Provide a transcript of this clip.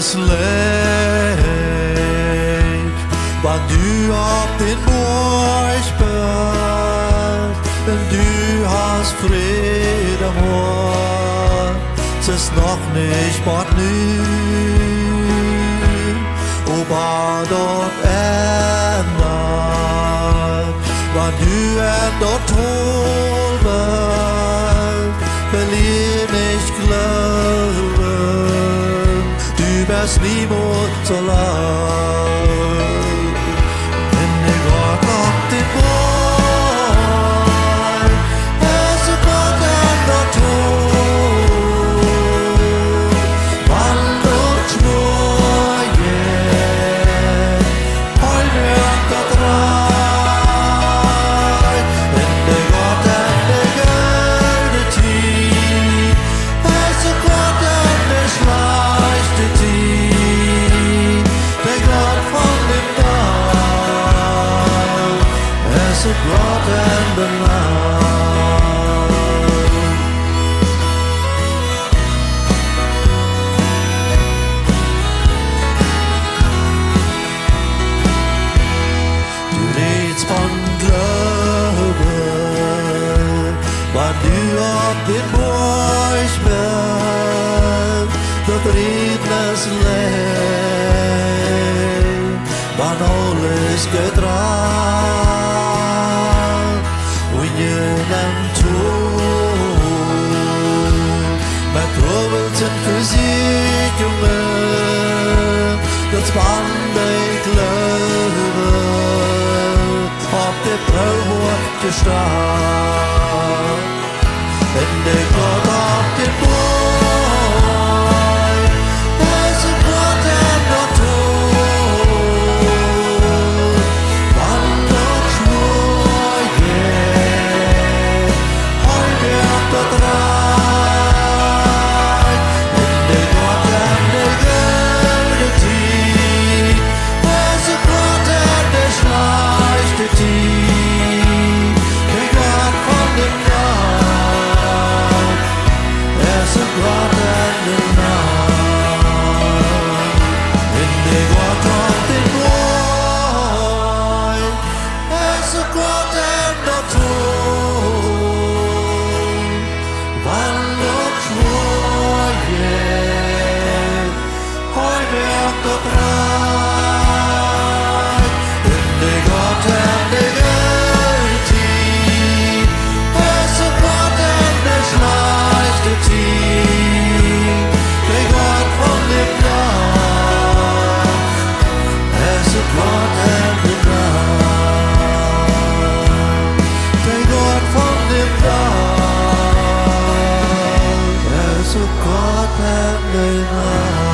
vriendens leek. Want du op den borg bent, en du hast vrede mor. Es ist noch nicht bald nu, aber dort ändert. Want du dort toll bent, verlier nicht glauben. Du bist niemals so lang. Wenn ich Gott auf den Bord, es ist Gott dort toll. Wann dort schmorgen, heute dort rein. Wenn der Gott an der Gölde tief, es ist Gott an der schleichte tief. Der Gott von dem Tag, es ist Gott an der Nacht. Du redst von Glauben, wann du auf den Borg bist, das rednes Leben, wann alles getragen, und jenem Tod, mit Troubles und Versicherungen, das Band ich glaube, auf der Brauhof gestanden. Wenn der Gott auf den Bord, es ist Gott an der Tod. Wann dort schmorgen, heute auf der Drei. Wenn der Gott an der Gölde tief, es ist Gott an der schleichte tief. Der Gott von dem Tag, es ist Gott an der Nacht. Wenn der Gott auf den Bord, es ist Gott an der Tod. Wann dort schmorgen, heute auf der Drei. Wenn der Gott an der Gölde tief, es ist Gott an der schleichte tief. Der Gott von dem Tag, es ist Gott an der Nacht. Der Gott von dem Tag, es ist Gott an der Nacht.